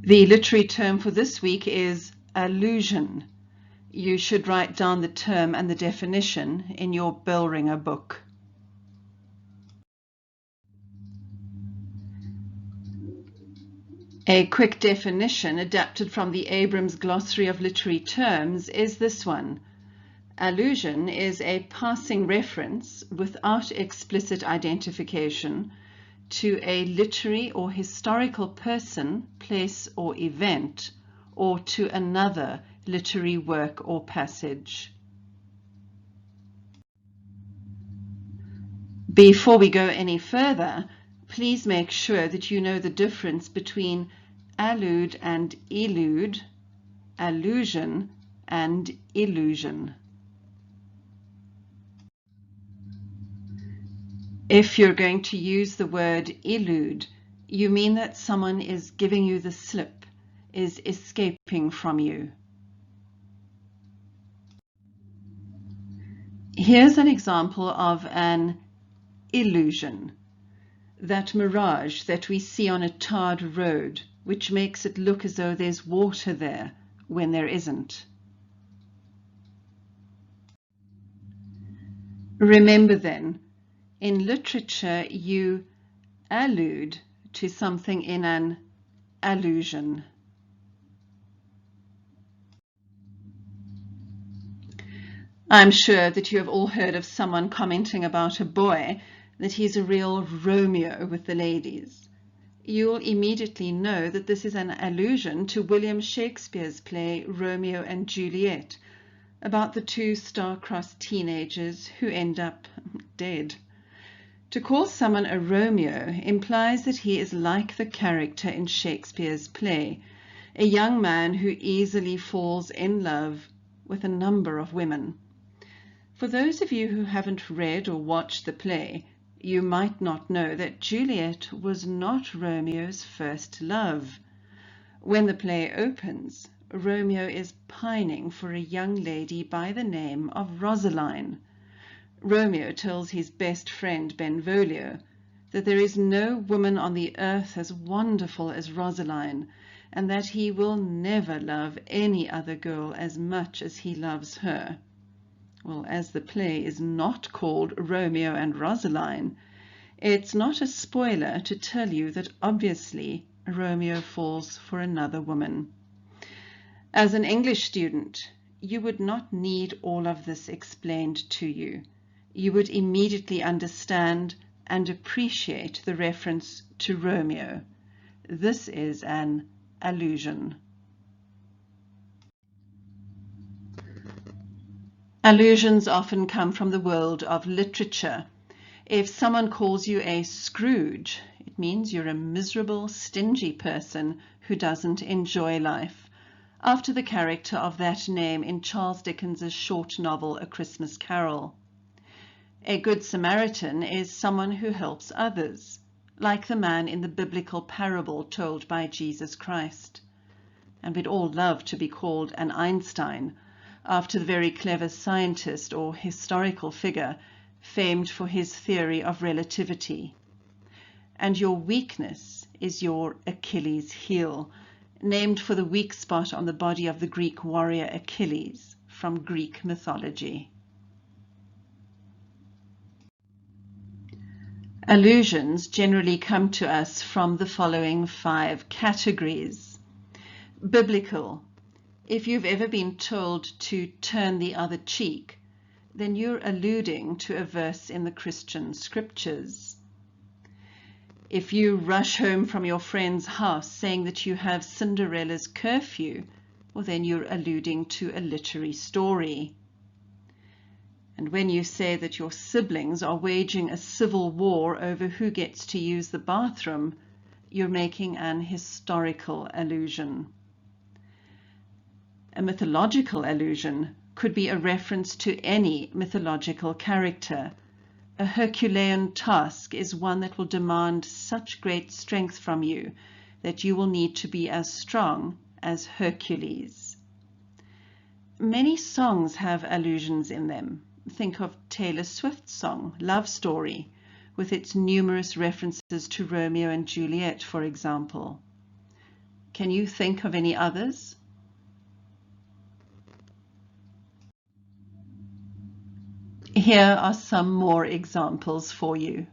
The literary term for this week is allusion. You should write down the term and the definition in your Bellringer book. A quick definition adapted from the Abrams Glossary of Literary Terms is this one. Allusion is a passing reference without explicit identification to a literary or historical person, place, or event, or to another literary work or passage. Before we go any further, please make sure that you know the difference between allude and elude, allusion and illusion. If you're going to use the word elude, you mean that someone is giving you the slip, is escaping from you. Here's an example of an illusion, that mirage that we see on a tarred road, which makes it look as though there's water there when there isn't. Remember then, in literature you allude to something in an allusion. I'm sure that you have all heard of someone commenting about a boy that he's a real Romeo with the ladies. You'll immediately know that this is an allusion to William Shakespeare's play Romeo and Juliet, about the two star-crossed teenagers who end up dead. To call someone a Romeo implies that he is like the character in Shakespeare's play, a young man who easily falls in love with a number of women. For those of you who haven't read or watched the play, you might not know that Juliet was not Romeo's first love. When the play opens, Romeo is pining for a young lady by the name of Rosaline. Romeo tells his best friend Benvolio that there is no woman on the earth as wonderful as Rosaline, and that he will never love any other girl as much as he loves her. Well, as the play is not called Romeo and Rosaline, it's not a spoiler to tell you that obviously Romeo falls for another woman. As an English student, you would not need all of this explained to you. You would immediately understand and appreciate the reference to Romeo. This is an allusion. Allusions often come from the world of literature. If someone calls you a Scrooge, it means you're a miserable, stingy person who doesn't enjoy life, after the character of that name in Charles Dickens's short novel A Christmas Carol. A Good Samaritan is someone who helps others, like the man in the biblical parable told by Jesus Christ. And we'd all love to be called an Einstein, after the very clever scientist or historical figure famed for his theory of relativity. And your weakness is your Achilles heel, named for the weak spot on the body of the Greek warrior Achilles from Greek mythology. Allusions generally come to us from the following 5 categories. Biblical. If you've ever been told to turn the other cheek, then you're alluding to a verse in the Christian scriptures. If you rush home from your friend's house saying that you have Cinderella's curfew, well, then you're alluding to a literary story. And when you say that your siblings are waging a civil war over who gets to use the bathroom, you're making an historical allusion. A mythological allusion could be a reference to any mythological character. A Herculean task is one that will demand such great strength from you that you will need to be as strong as Hercules. Many songs have allusions in them. Think of Taylor Swift's song, Love Story, with its numerous references to Romeo and Juliet, for example. Can you think of any others? Here are some more examples for you.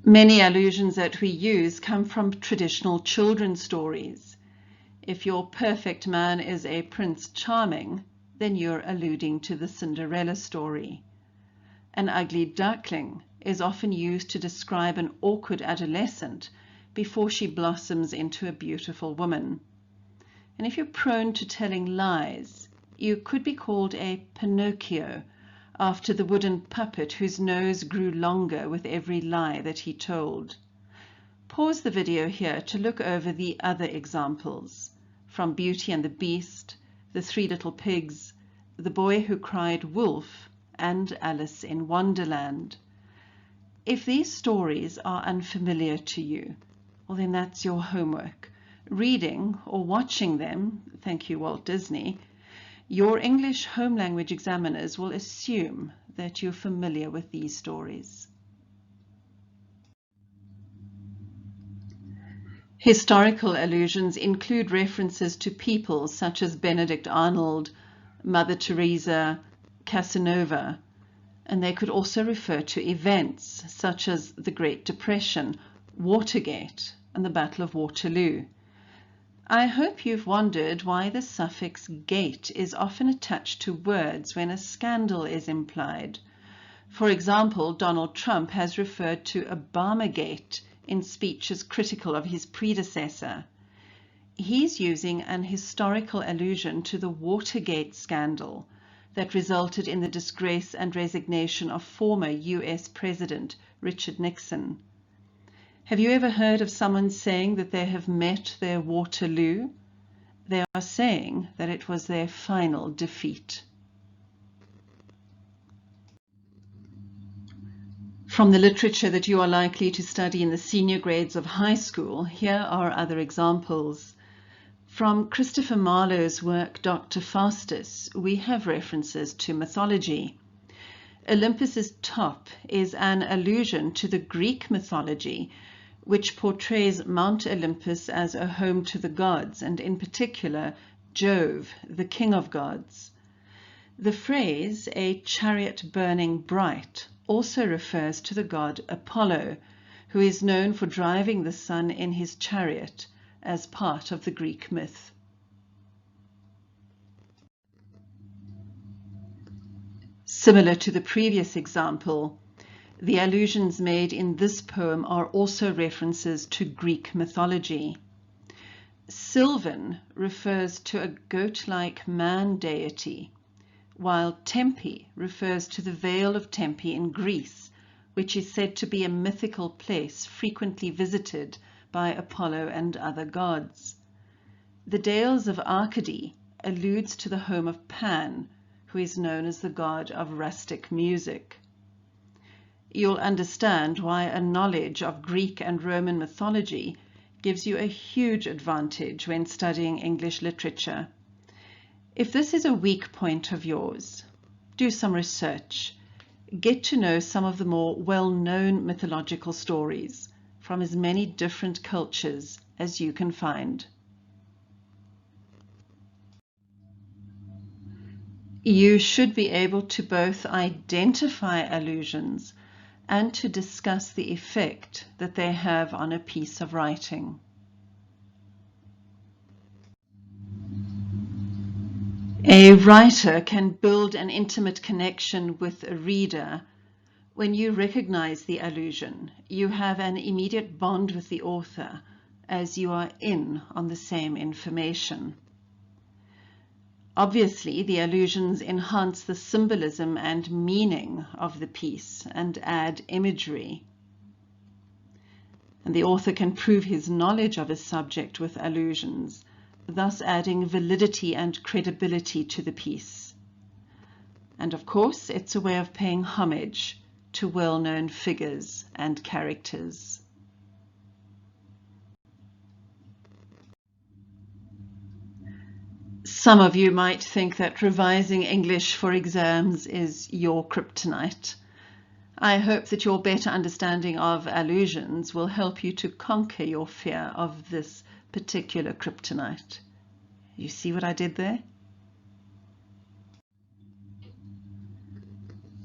Many allusions that we use come from traditional children's stories. If your perfect man is a Prince Charming, then you're alluding to the Cinderella story. An ugly duckling is often used to describe an awkward adolescent before she blossoms into a beautiful woman. And if you're prone to telling lies, you could be called a Pinocchio, after the wooden puppet whose nose grew longer with every lie that he told. Pause the video here to look over the other examples, from Beauty and the Beast, The Three Little Pigs, The Boy Who Cried Wolf, and Alice in Wonderland. If these stories are unfamiliar to you, well, then that's your homework. Reading or watching them, thank you Walt Disney, your English home language examiners will assume that you're familiar with these stories. Historical allusions include references to people such as Benedict Arnold, Mother Teresa, Casanova, and they could also refer to events such as the Great Depression, Watergate, and the Battle of Waterloo. I hope you've wondered why the suffix gate is often attached to words when a scandal is implied. For example, Donald Trump has referred to Obamagate in speeches critical of his predecessor. He's using an historical allusion to the Watergate scandal that resulted in the disgrace and resignation of former US President Richard Nixon. Have you ever heard of someone saying that they have met their Waterloo? They are saying that it was their final defeat. From the literature that you are likely to study in the senior grades of high school, here are other examples. From Christopher Marlowe's work, Dr. Faustus, we have references to mythology. Olympus's top is an allusion to the Greek mythology, which portrays Mount Olympus as a home to the gods, and in particular, Jove, the king of gods. The phrase, a chariot burning bright, also refers to the god Apollo, who is known for driving the sun in his chariot as part of the Greek myth. Similar to the previous example, the allusions made in this poem are also references to Greek mythology. Sylvan refers to a goat-like man deity, while Tempe refers to the Vale of Tempe in Greece, which is said to be a mythical place frequently visited by Apollo and other gods. The Dales of Arcady alludes to the home of Pan, who is known as the god of rustic music. You'll understand why a knowledge of Greek and Roman mythology gives you a huge advantage when studying English literature. If this is a weak point of yours, do some research. Get to know some of the more well-known mythological stories from as many different cultures as you can find. You should be able to both identify allusions and to discuss the effect that they have on a piece of writing. A writer can build an intimate connection with a reader. When you recognize the allusion, you have an immediate bond with the author, as you are in on the same information. Obviously, the allusions enhance the symbolism and meaning of the piece and add imagery. And the author can prove his knowledge of a subject with allusions, thus adding validity and credibility to the piece. And of course, it's a way of paying homage to well-known figures and characters. Some of you might think that revising English for exams is your kryptonite. I hope that your better understanding of allusions will help you to conquer your fear of this particular kryptonite. You see what I did there?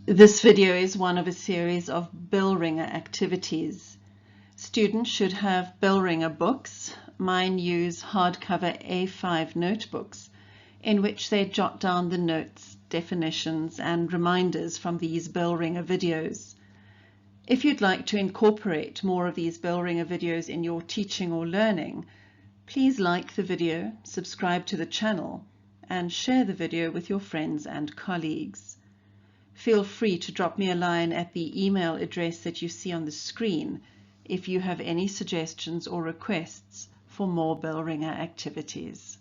This video is one of a series of BELLRINGER activities. Students should have BELLRINGER books. Mine use hardcover A5 notebooks in which they jot down the notes, definitions, and reminders from these BELLRINGER videos. If you'd like to incorporate more of these BELLRINGER videos in your teaching or learning, please like the video, subscribe to the channel, and share the video with your friends and colleagues. Feel free to drop me a line at the email address that you see on the screen if you have any suggestions or requests for more BELLRINGER activities.